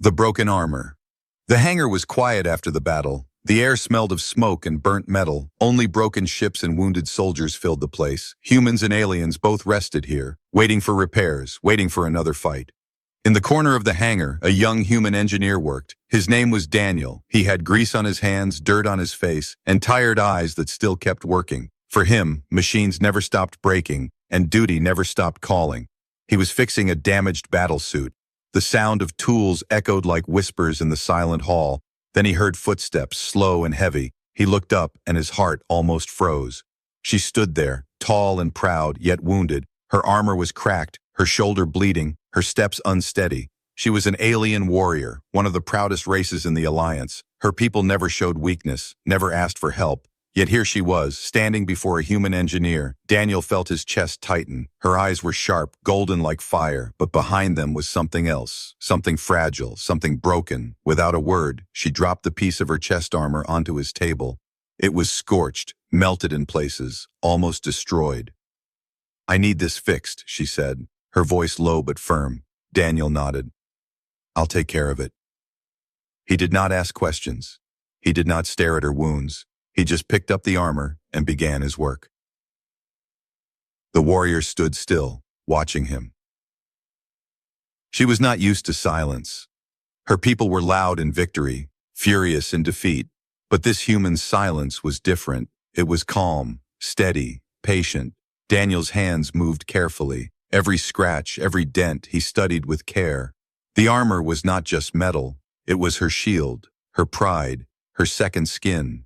The broken armor. The hangar was quiet after the battle. The air smelled of smoke and burnt metal. Only broken ships and wounded soldiers filled the place. Humans and aliens both rested here, waiting for repairs, waiting for another fight. In the corner of the hangar, a young human engineer worked. His name was Daniel. He had grease on his hands, dirt on his face, and tired eyes that still kept working. For him, machines never stopped breaking, and duty never stopped calling. He was fixing a damaged battlesuit. The sound of tools echoed like whispers in the silent hall. Then he heard footsteps, slow and heavy. He looked up, and his heart almost froze. She stood there, tall and proud, yet wounded. Her armor was cracked, her shoulder bleeding, her steps unsteady. She was an alien warrior, one of the proudest races in the Alliance. Her people never showed weakness, never asked for help. Yet here she was, standing before a human engineer. Daniel felt his chest tighten. Her eyes were sharp, golden like fire, but behind them was something else, something fragile, something broken. Without a word, she dropped the piece of her chest armor onto his table. It was scorched, melted in places, almost destroyed. "I need this fixed," she said, her voice low but firm. Daniel nodded. "I'll take care of it." He did not ask questions. He did not stare at her wounds. He just picked up the armor and began his work. The warrior stood still, watching him. She was not used to silence. Her people were loud in victory, furious in defeat, but this human silence was different. It was calm, steady, patient. Daniel's hands moved carefully. Every scratch, every dent he studied with care. The armor was not just metal. It was her shield, her pride, her second skin.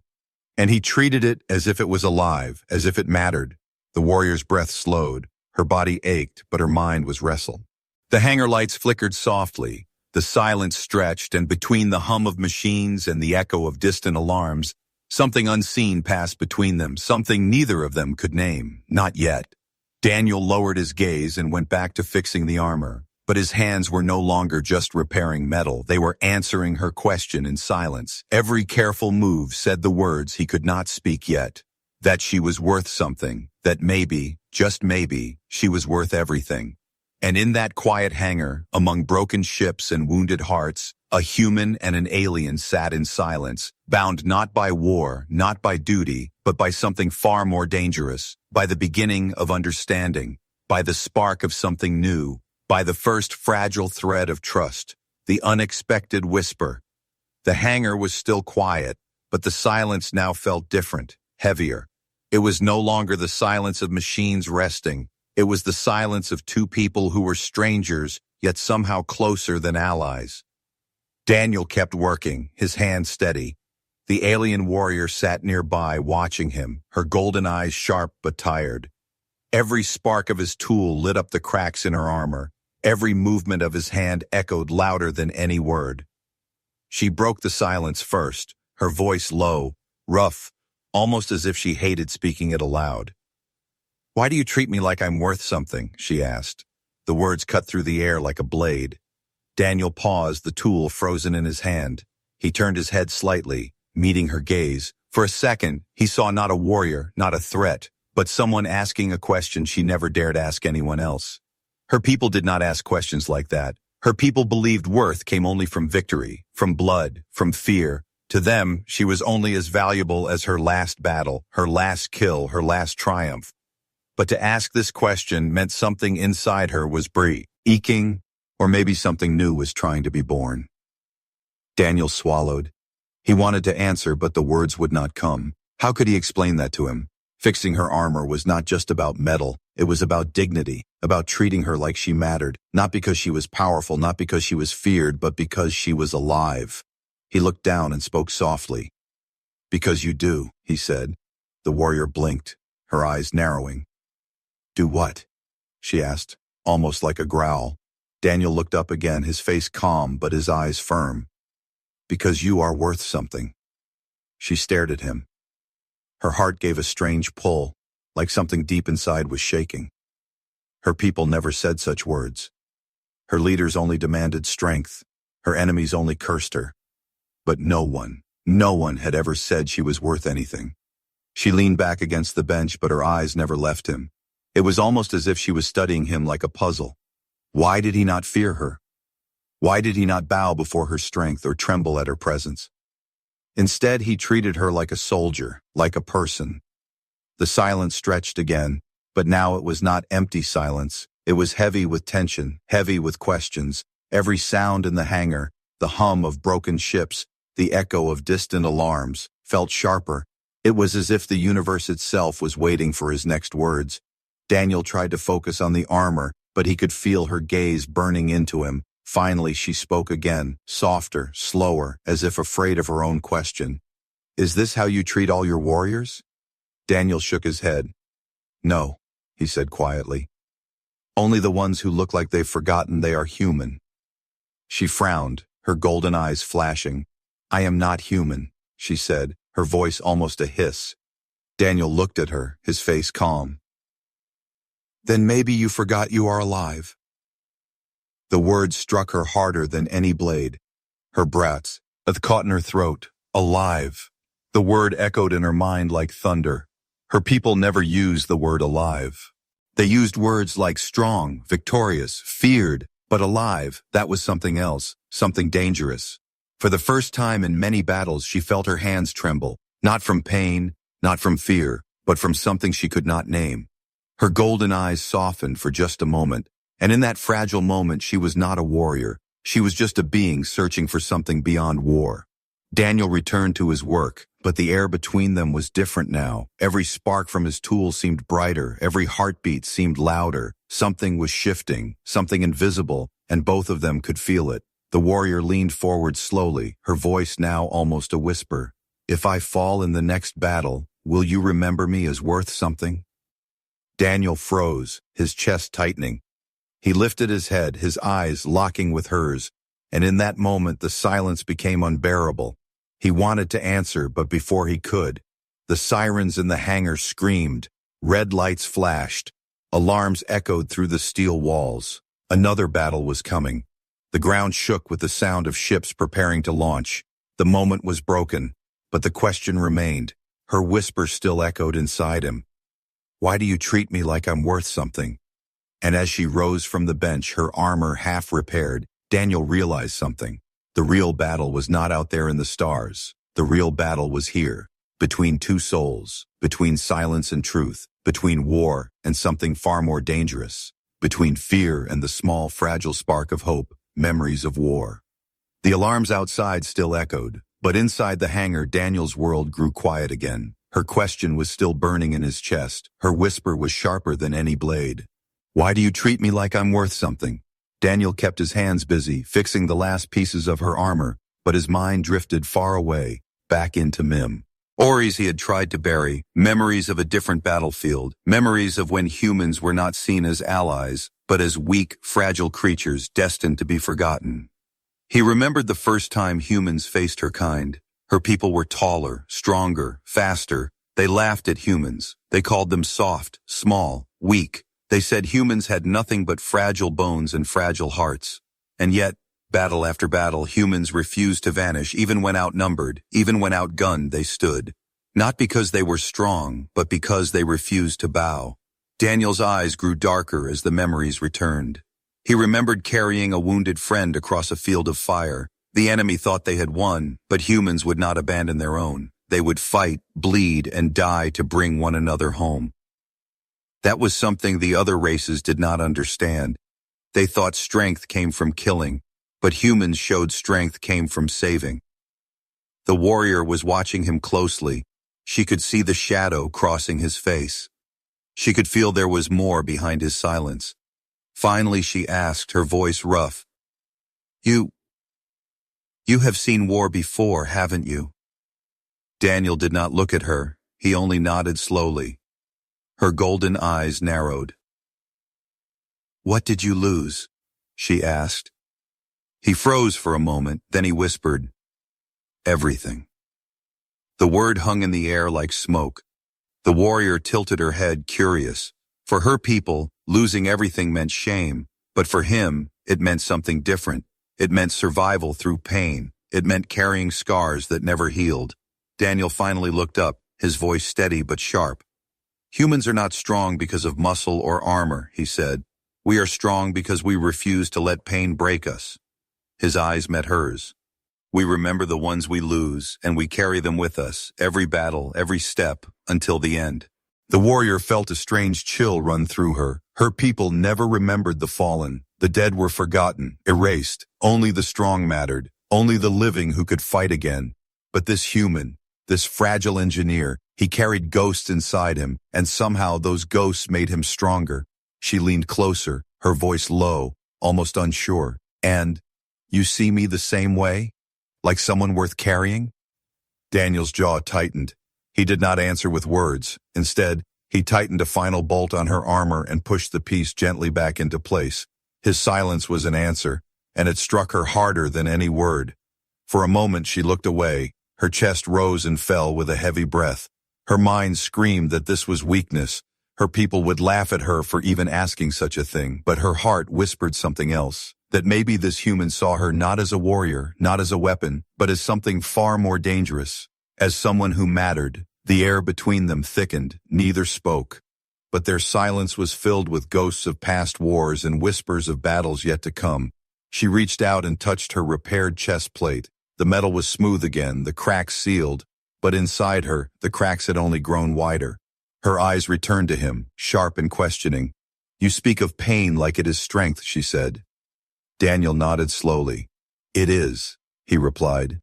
And he treated it as if it was alive, as if it mattered. The warrior's breath slowed. Her body ached, but her mind was restless. The hangar lights flickered softly. The silence stretched, and between the hum of machines and the echo of distant alarms, something unseen passed between them, something neither of them could name, not yet. Daniel lowered his gaze and went back to fixing the armor. But his hands were no longer just repairing metal. They were answering her question in silence. Every careful move said the words he could not speak yet. That she was worth something. That maybe, just maybe, she was worth everything. And in that quiet hangar, among broken ships and wounded hearts, a human and an alien sat in silence, bound not by war, not by duty, but by something far more dangerous, by the beginning of understanding, by the spark of something new, by the first fragile thread of trust, the unexpected whisper. The hangar was still quiet, but the silence now felt different, heavier. It was no longer the silence of machines resting. It was the silence of two people who were strangers, yet somehow closer than allies. Daniel kept working, his hand steady. The alien warrior sat nearby, watching him, her golden eyes sharp but tired. Every spark of his tool lit up the cracks in her armor. Every movement of his hand echoed louder than any word. She broke the silence first, her voice low, rough, almost as if she hated speaking it aloud. "Why do you treat me like I'm worth something?" she asked. The words cut through the air like a blade. Daniel paused, the tool frozen in his hand. He turned his head slightly, meeting her gaze. For a second, he saw not a warrior, not a threat, but someone asking a question she never dared ask anyone else. Her people did not ask questions like that. Her people believed worth came only from victory, from blood, from fear. To them, she was only as valuable as her last battle, her last kill, her last triumph. But to ask this question meant something inside her was aching, or maybe something new was trying to be born. Daniel swallowed. He wanted to answer, but the words would not come. How could he explain that to him? Fixing her armor was not just about metal. It was about dignity, about treating her like she mattered, not because she was powerful, not because she was feared, but because she was alive. He looked down and spoke softly. "Because you do," he said. The warrior blinked, her eyes narrowing. "Do what?" she asked, almost like a growl. Daniel looked up again, his face calm but his eyes firm. "Because you are worth something." She stared at him. Her heart gave a strange pull, like something deep inside was shaking. Her people never said such words. Her leaders only demanded strength. Her enemies only cursed her. But no one had ever said she was worth anything. She leaned back against the bench, but her eyes never left him. It was almost as if she was studying him like a puzzle. Why did he not fear her? Why did he not bow before her strength or tremble at her presence? Instead, he treated her like a soldier, like a person. The silence stretched again, but now it was not empty silence. It was heavy with tension, heavy with questions. Every sound in the hangar, the hum of broken ships, the echo of distant alarms, felt sharper. It was as if the universe itself was waiting for his next words. Daniel tried to focus on the armor, but he could feel her gaze burning into him. Finally, she spoke again, softer, slower, as if afraid of her own question. Is this how you treat all your warriors? Daniel shook his head. No, he said quietly. Only the ones who look like they've forgotten they are human. She frowned, her golden eyes flashing. I am not human, she said, her voice almost a hiss. Daniel looked at her, his face calm. Then maybe you forgot you are alive. The word struck her harder than any blade. Her breath caught in her throat. Alive. The word echoed in her mind like thunder. Her people never used the word alive. They used words like strong, victorious, feared, but alive, that was something else, something dangerous. For the first time in many battles, she felt her hands tremble, not from pain, not from fear, but from something she could not name. Her golden eyes softened for just a moment, and in that fragile moment she was not a warrior. She was just a being searching for something beyond war. Daniel returned to his work, but the air between them was different now. Every spark from his tool seemed brighter, every heartbeat seemed louder. Something was shifting, something invisible, and both of them could feel it. The warrior leaned forward slowly, her voice now almost a whisper. If I fall in the next battle, will you remember me as worth something? Daniel froze, his chest tightening. He lifted his head, his eyes locking with hers, and in that moment the silence became unbearable. He wanted to answer, but before he could, the sirens in the hangar screamed, red lights flashed, alarms echoed through the steel walls. Another battle was coming. The ground shook with the sound of ships preparing to launch. The moment was broken, but the question remained. Her whisper still echoed inside him. Why do you treat me like I'm worth something? And as she rose from the bench, her armor half repaired, Daniel realized something. The real battle was not out there in the stars. The real battle was here, between two souls, between silence and truth, between war and something far more dangerous, between fear and the small, fragile spark of hope, memories of war. The alarms outside still echoed, but inside the hangar, Daniel's world grew quiet again. Her question was still burning in his chest. Her whisper was sharper than any blade. Why do you treat me like I'm worth something? Daniel kept his hands busy, fixing the last pieces of her armor, but his mind drifted far away, back into Mim. Stories he had tried to bury, memories of a different battlefield, memories of when humans were not seen as allies, but as weak, fragile creatures destined to be forgotten. He remembered the first time humans faced her kind. Her people were taller, stronger, faster. They laughed at humans. They called them soft, small, weak. They said humans had nothing but fragile bones and fragile hearts. And yet, battle after battle, humans refused to vanish. Even when outnumbered, even when outgunned, they stood. Not because they were strong, but because they refused to bow. Daniel's eyes grew darker as the memories returned. He remembered carrying a wounded friend across a field of fire. The enemy thought they had won, but humans would not abandon their own. They would fight, bleed, and die to bring one another home. That was something the other races did not understand. They thought strength came from killing, but humans showed strength came from saving. The warrior was watching him closely. She could see the shadow crossing his face. She could feel there was more behind his silence. Finally, she asked, her voice rough. You have seen war before, haven't you? Daniel did not look at her. He only nodded slowly. Her golden eyes narrowed. What did you lose? She asked. He froze for a moment, then he whispered, everything. The word hung in the air like smoke. The warrior tilted her head, curious. For her people, losing everything meant shame, but for him, it meant something different. It meant survival through pain. It meant carrying scars that never healed. Daniel finally looked up, his voice steady but sharp. Humans are not strong because of muscle or armor, he said. We are strong because we refuse to let pain break us. His eyes met hers. We remember the ones we lose, and we carry them with us, every battle, every step, until the end. The warrior felt a strange chill run through her. Her people never remembered the fallen. The dead were forgotten, erased. Only the strong mattered. Only the living who could fight again. But this human, this fragile engineer, he carried ghosts inside him, and somehow those ghosts made him stronger. She leaned closer, her voice low, almost unsure. And, you see me the same way? Like someone worth carrying? Daniel's jaw tightened. He did not answer with words. Instead, he tightened a final bolt on her armor and pushed the piece gently back into place. His silence was an answer, and it struck her harder than any word. For a moment she looked away. Her chest rose and fell with a heavy breath. Her mind screamed that this was weakness. Her people would laugh at her for even asking such a thing, but her heart whispered something else. That maybe this human saw her not as a warrior, not as a weapon, but as something far more dangerous. As someone who mattered. The air between them thickened, neither spoke. But their silence was filled with ghosts of past wars and whispers of battles yet to come. She reached out and touched her repaired chest plate. The metal was smooth again, the cracks sealed, but inside her, the cracks had only grown wider. Her eyes returned to him, sharp and questioning. You speak of pain like it is strength, she said. Daniel nodded slowly. It is, he replied.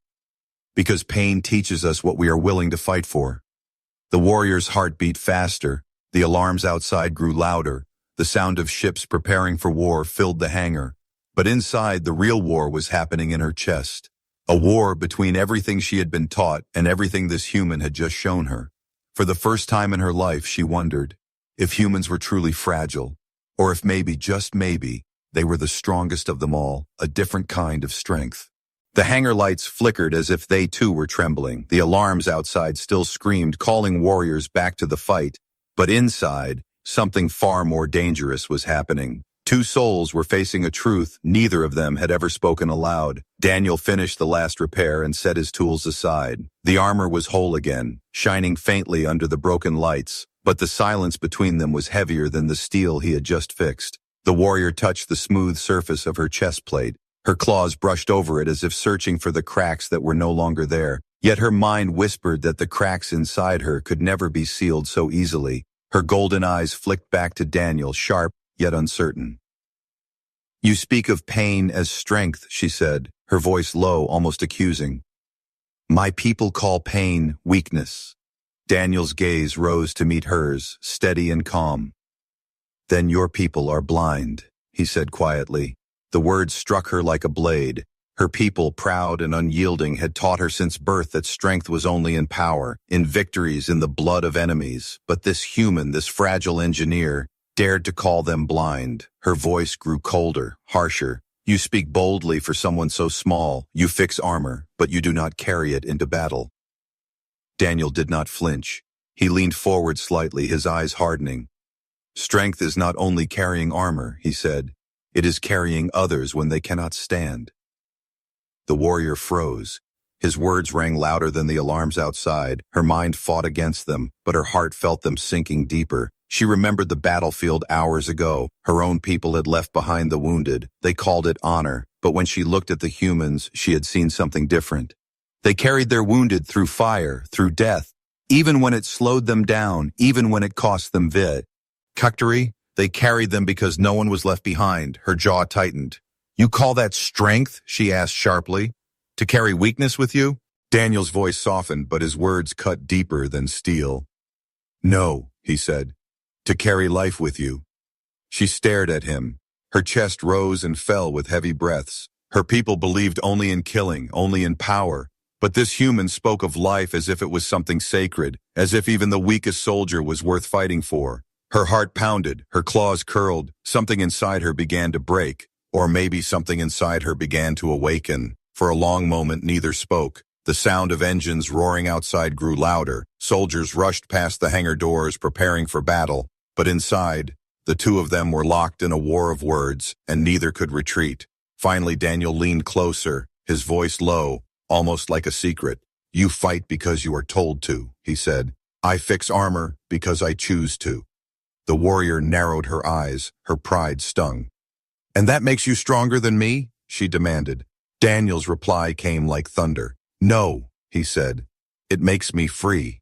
Because pain teaches us what we are willing to fight for. The warrior's heart beat faster. The alarms outside grew louder. The sound of ships preparing for war filled the hangar. But inside, the real war was happening in her chest. A war between everything she had been taught and everything this human had just shown her. For the first time in her life, she wondered if humans were truly fragile, or if maybe, just maybe, they were the strongest of them all, a different kind of strength. The hangar lights flickered as if they too were trembling. The alarms outside still screamed, calling warriors back to the fight. But inside, something far more dangerous was happening. Two souls were facing a truth neither of them had ever spoken aloud. Daniel finished the last repair and set his tools aside. The armor was whole again, shining faintly under the broken lights, but the silence between them was heavier than the steel he had just fixed. The warrior touched the smooth surface of her chest plate. Her claws brushed over it as if searching for the cracks that were no longer there. Yet her mind whispered that the cracks inside her could never be sealed so easily. Her golden eyes flicked back to Daniel, sharp yet uncertain. You speak of pain as strength, she said, her voice low, almost accusing. My people call pain weakness. Daniel's gaze rose to meet hers, steady and calm. Then your people are blind, he said quietly. The words struck her like a blade. Her people, proud and unyielding, had taught her since birth that strength was only in power, in victories, in the blood of enemies. But this human, this fragile engineer, dared to call them blind. Her voice grew colder, harsher. You speak boldly for someone so small. You fix armor, but you do not carry it into battle. Daniel did not flinch. He leaned forward slightly, his eyes hardening. Strength is not only carrying armor, he said. It is carrying others when they cannot stand. The warrior froze. His words rang louder than the alarms outside. Her mind fought against them, but her heart felt them sinking deeper. She remembered the battlefield hours ago. Her own people had left behind the wounded. They called it honor, but when she looked at the humans, she had seen something different. They carried their wounded through fire, through death, even when it slowed them down, even when it cost them victory. They carried them because no one was left behind. Her jaw tightened. You call that strength? She asked sharply. To carry weakness with you? Daniel's voice softened, but his words cut deeper than steel. No, he said. To carry life with you. She stared at him. Her chest rose and fell with heavy breaths. Her people believed only in killing, only in power. But this human spoke of life as if it was something sacred, as if even the weakest soldier was worth fighting for. Her heart pounded, her claws curled, something inside her began to break, or maybe something inside her began to awaken. For a long moment neither spoke. The sound of engines roaring outside grew louder. Soldiers rushed past the hangar doors preparing for battle, but inside, the two of them were locked in a war of words, and neither could retreat. Finally Daniel leaned closer, his voice low, almost like a secret. You fight because you are told to, he said. I fix armor because I choose to. The warrior narrowed her eyes, her pride stung. And that makes you stronger than me? She demanded. Daniel's reply came like thunder. No, he said. It makes me free.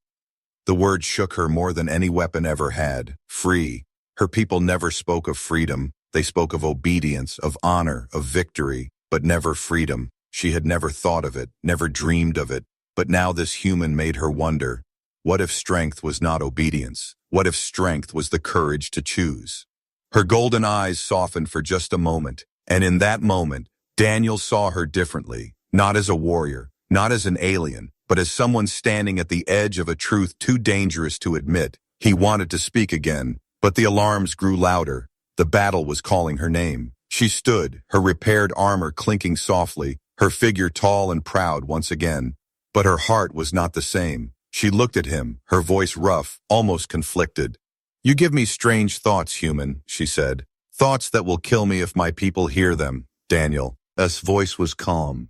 The word shook her more than any weapon ever had. Free. Her people never spoke of freedom. They spoke of obedience, of honor, of victory, but never freedom. She had never thought of it, never dreamed of it. But now this human made her wonder, what if strength was not obedience? What if strength was the courage to choose? Her golden eyes softened for just a moment, and in that moment, Daniel saw her differently, not as a warrior, not as an alien, but as someone standing at the edge of a truth too dangerous to admit. He wanted to speak again, but the alarms grew louder. The battle was calling her name. She stood, her repaired armor clinking softly, her figure tall and proud once again. But her heart was not the same. She looked at him, her voice rough, almost conflicted. You give me strange thoughts, human, she said. Thoughts that will kill me if my people hear them, Daniel. His voice was calm.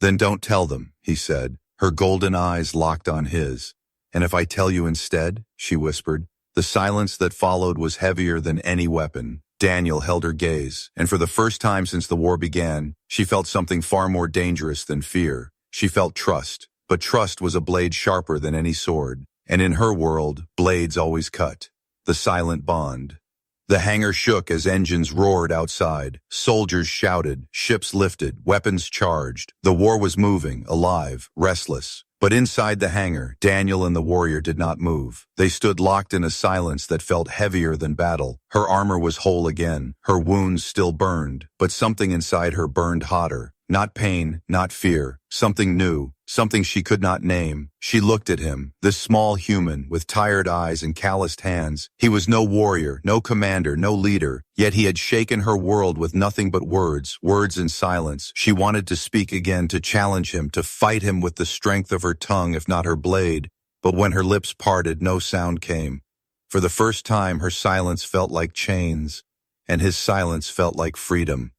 Then don't tell them, he said. Her golden eyes locked on his. And if I tell you instead, she whispered. The silence that followed was heavier than any weapon. Daniel held her gaze, and for the first time since the war began, she felt something far more dangerous than fear. She felt trust, but trust was a blade sharper than any sword, and in her world, blades always cut. The silent bond. The hangar shook as engines roared outside. Soldiers shouted, ships lifted, weapons charged. The war was moving, alive, restless. But inside the hangar, Daniel and the warrior did not move. They stood locked in a silence that felt heavier than battle. Her armor was whole again. Her wounds still burned, but something inside her burned hotter. Not pain, not fear. Something new, something she could not name. She looked at him, this small human with tired eyes and calloused hands. He was no warrior, no commander, no leader, yet he had shaken her world with nothing but words, words in silence. She wanted to speak again, to challenge him, to fight him with the strength of her tongue, if not her blade. But when her lips parted, no sound came. For the first time, her silence felt like chains, and his silence felt like freedom.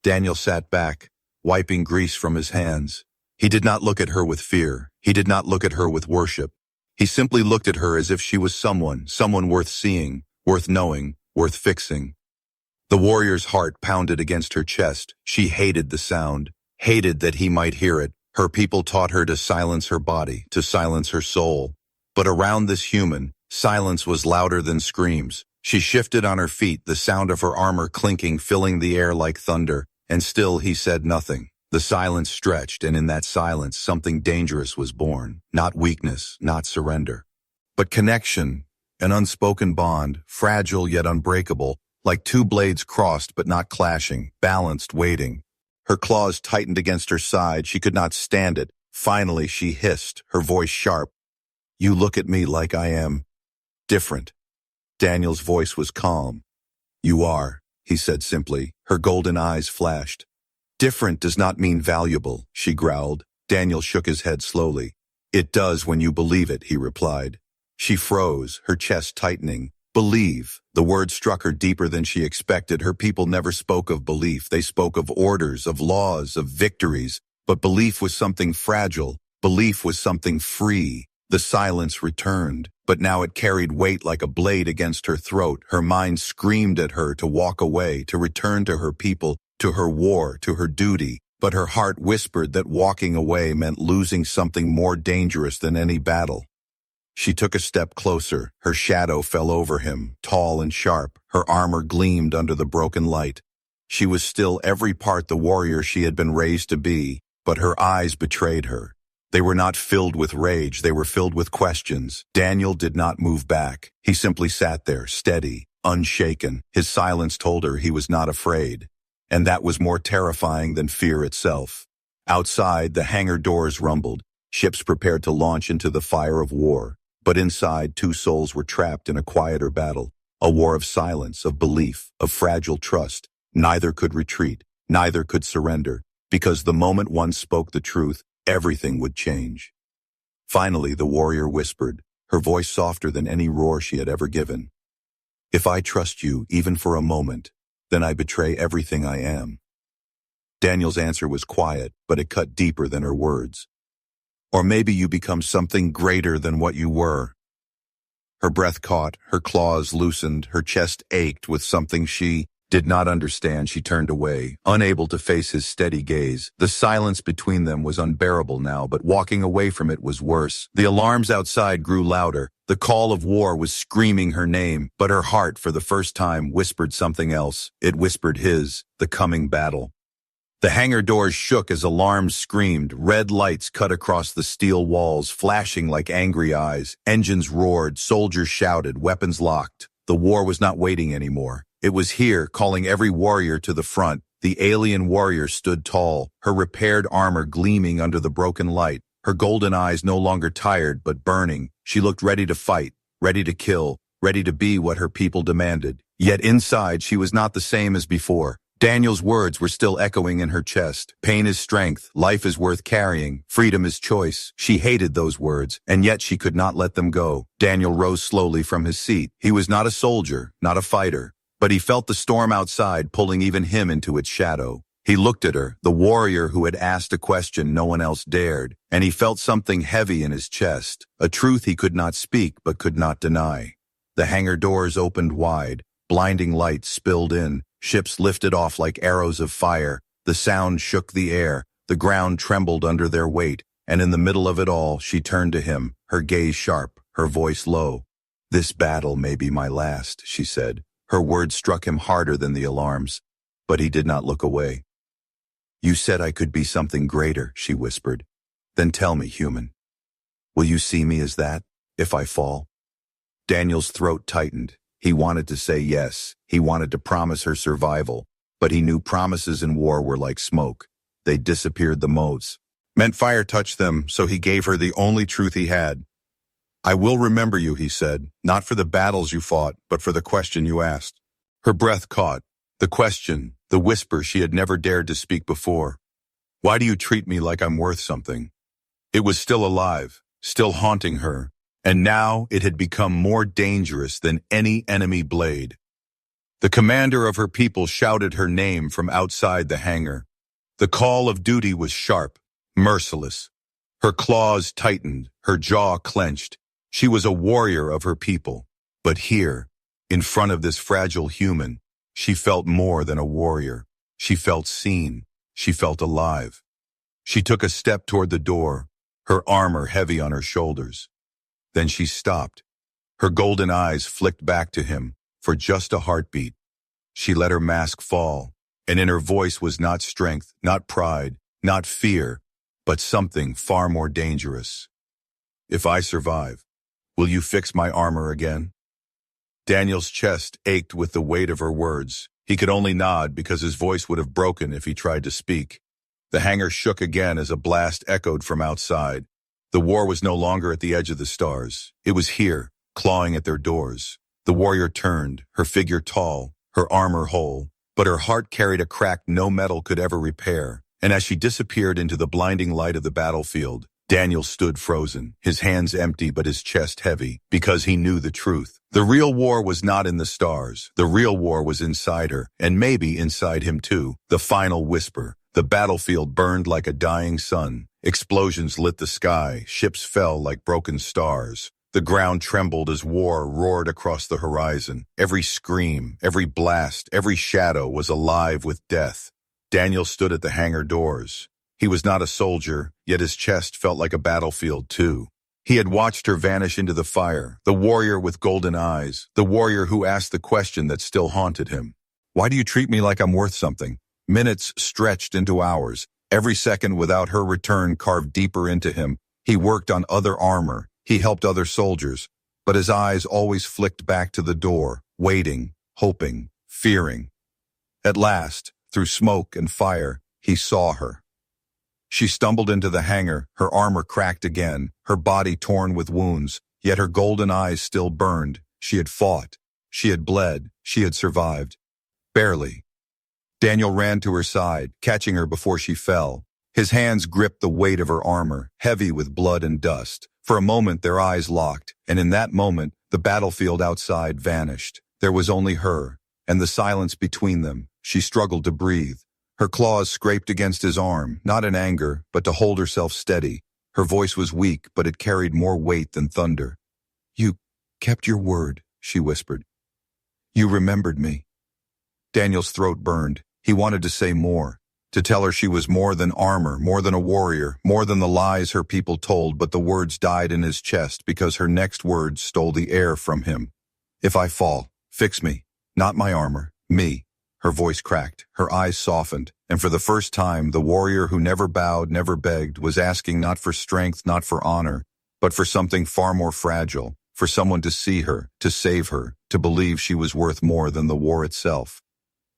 Daniel sat back, wiping grease from his hands. He did not look at her with fear. He did not look at her with worship. He simply looked at her as if she was someone worth seeing, worth knowing, worth fixing. The warrior's heart pounded against her chest. She hated the sound, hated that he might hear it. Her people taught her to silence her body, to silence her soul. But around this human, silence was louder than screams. She shifted on her feet, the sound of her armor clinking, filling the air like thunder. And still he said nothing. The silence stretched, and in that silence something dangerous was born. Not weakness, not surrender, but connection, an unspoken bond, fragile yet unbreakable, like two blades crossed but not clashing, balanced, waiting. Her claws tightened against her side. She could not stand it. Finally she hissed, her voice sharp. You look at me like I am different. Daniel's voice was calm. You are, he said simply. Her golden eyes flashed. Different does not mean valuable, she growled. Daniel shook his head slowly. It does when you believe it, he replied. She froze, her chest tightening. Believe. The word struck her deeper than she expected. Her people never spoke of belief. They spoke of orders, of laws, of victories. But belief was something fragile. Belief was something free. The silence returned, but now it carried weight like a blade against her throat. Her mind screamed at her to walk away, to return to her people, to her war, to her duty. But her heart whispered that walking away meant losing something more dangerous than any battle. She took a step closer. Her shadow fell over him, tall and sharp. Her armor gleamed under the broken light. She was still every part the warrior she had been raised to be, but her eyes betrayed her. They were not filled with rage, they were filled with questions. Daniel did not move back. He simply sat there, steady, unshaken. His silence told her he was not afraid. And that was more terrifying than fear itself. Outside, the hangar doors rumbled. Ships prepared to launch into the fire of war. But inside, two souls were trapped in a quieter battle. A war of silence, of belief, of fragile trust. Neither could retreat, neither could surrender, because the moment one spoke the truth, everything would change. Finally, the warrior whispered, her voice softer than any roar she had ever given. If I trust you, even for a moment, then I betray everything I am. Daniel's answer was quiet, but it cut deeper than her words. Or maybe you become something greater than what you were. Her breath caught, her claws loosened, her chest ached with something she Did not understand. She turned away, unable to face his steady gaze. The silence between them was unbearable now, but walking away from it was worse. The alarms outside grew louder. The call of war was screaming her name, but her heart, for the first time, whispered something else. It whispered his, the coming battle. The hangar doors shook as alarms screamed. Red lights cut across the steel walls, flashing like angry eyes. Engines roared, soldiers shouted, weapons locked. The war was not waiting anymore. It was here, calling every warrior to the front. The alien warrior stood tall, her repaired armor gleaming under the broken light, her golden eyes no longer tired but burning. She looked ready to fight, ready to kill, ready to be what her people demanded. Yet inside, she was not the same as before. Daniel's words were still echoing in her chest. Pain is strength, life is worth carrying, freedom is choice. She hated those words, and yet she could not let them go. Daniel rose slowly from his seat. He was not a soldier, not a fighter, but he felt the storm outside pulling even him into its shadow. He looked at her, the warrior who had asked a question no one else dared, and he felt something heavy in his chest, a truth he could not speak but could not deny. The hangar doors opened wide, blinding light spilled in, ships lifted off like arrows of fire, the sound shook the air, the ground trembled under their weight, and in the middle of it all she turned to him, her gaze sharp, her voice low. "This battle may be my last," she said. Her words struck him harder than the alarms, but he did not look away. "You said I could be something greater," she whispered. "Then tell me, human. Will you see me as that, if I fall?" Daniel's throat tightened. He wanted to say yes. He wanted to promise her survival, but he knew promises in war were like smoke. They disappeared the most. Meant fire touched them, so he gave her the only truth he had. "I will remember you," he said, "not for the battles you fought, but for the question you asked." Her breath caught. The question, the whisper she had never dared to speak before. "Why do you treat me like I'm worth something?" It was still alive, still haunting her, and now it had become more dangerous than any enemy blade. The commander of her people shouted her name from outside the hangar. The call of duty was sharp, merciless. Her claws tightened, her jaw clenched. She was a warrior of her people. But here, in front of this fragile human, she felt more than a warrior. She felt seen. She felt alive. She took a step toward the door, her armor heavy on her shoulders. Then she stopped. Her golden eyes flicked back to him for just a heartbeat. She let her mask fall, and in her voice was not strength, not pride, not fear, but something far more dangerous. "If I survive, will you fix my armor again?" Daniel's chest ached with the weight of her words. He could only nod because his voice would have broken if he tried to speak. The hangar shook again as a blast echoed from outside. The war was no longer at the edge of the stars. It was here, clawing at their doors. The warrior turned, her figure tall, her armor whole, but her heart carried a crack no metal could ever repair. And as she disappeared into the blinding light of the battlefield, Daniel stood frozen, his hands empty but his chest heavy, because he knew the truth. The real war was not in the stars. The real war was inside her, and maybe inside him too. The final whisper. The battlefield burned like a dying sun. Explosions lit the sky. Ships fell like broken stars. The ground trembled as war roared across the horizon. Every scream, every blast, every shadow was alive with death. Daniel stood at the hangar doors. He was not a soldier, yet his chest felt like a battlefield too. He had watched her vanish into the fire, the warrior with golden eyes, the warrior who asked the question that still haunted him. "Why do you treat me like I'm worth something?" Minutes stretched into hours. Every second without her return carved deeper into him. He worked on other armor. He helped other soldiers. But his eyes always flicked back to the door, waiting, hoping, fearing. At last, through smoke and fire, he saw her. She stumbled into the hangar, her armor cracked again, her body torn with wounds, yet her golden eyes still burned. She had fought. She had bled. She had survived. Barely. Daniel ran to her side, catching her before she fell. His hands gripped the weight of her armor, heavy with blood and dust. For a moment their eyes locked, and in that moment the battlefield outside vanished. There was only her, and the silence between them. She struggled to breathe. Her claws scraped against his arm, not in anger, but to hold herself steady. Her voice was weak, but it carried more weight than thunder. "You kept your word," she whispered. "You remembered me." Daniel's throat burned. He wanted to say more, to tell her she was more than armor, more than a warrior, more than the lies her people told, but the words died in his chest because her next words stole the air from him. If I fall, fix me. Not my armor, me. Her voice cracked, her eyes softened, and for the first time, the warrior who never bowed, never begged, was asking not for strength, not for honor, but for something far more fragile, for someone to see her, to save her, to believe she was worth more than the war itself.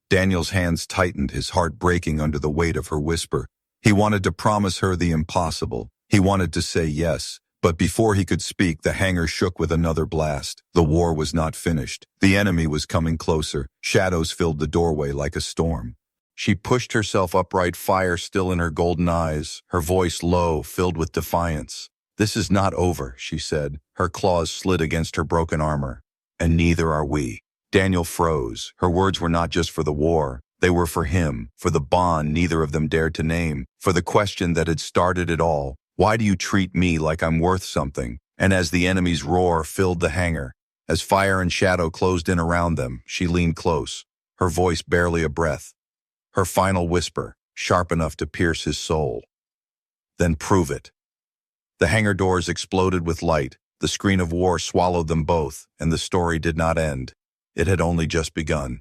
Daniel's hands tightened, his heart breaking under the weight of her whisper. He wanted to promise her the impossible. He wanted to say yes, but before he could speak, the hangar shook with another blast. The war was not finished. The enemy was coming closer. Shadows filled the doorway like a storm. She pushed herself upright, fire still in her golden eyes, her voice low, filled with defiance. "This is not over," she said. Her claws slid against her broken armor. "And neither are we." Daniel froze. Her words were not just for the war. They were for him, for the bond neither of them dared to name, for the question that had started it all. Why do you treat me like I'm worth something? And as the enemy's roar filled the hangar, as fire and shadow closed in around them, she leaned close, her voice barely a breath. Her final whisper, sharp enough to pierce his soul. "Then prove it." The hangar doors exploded with light. The screen of war swallowed them both, and the story did not end. It had only just begun.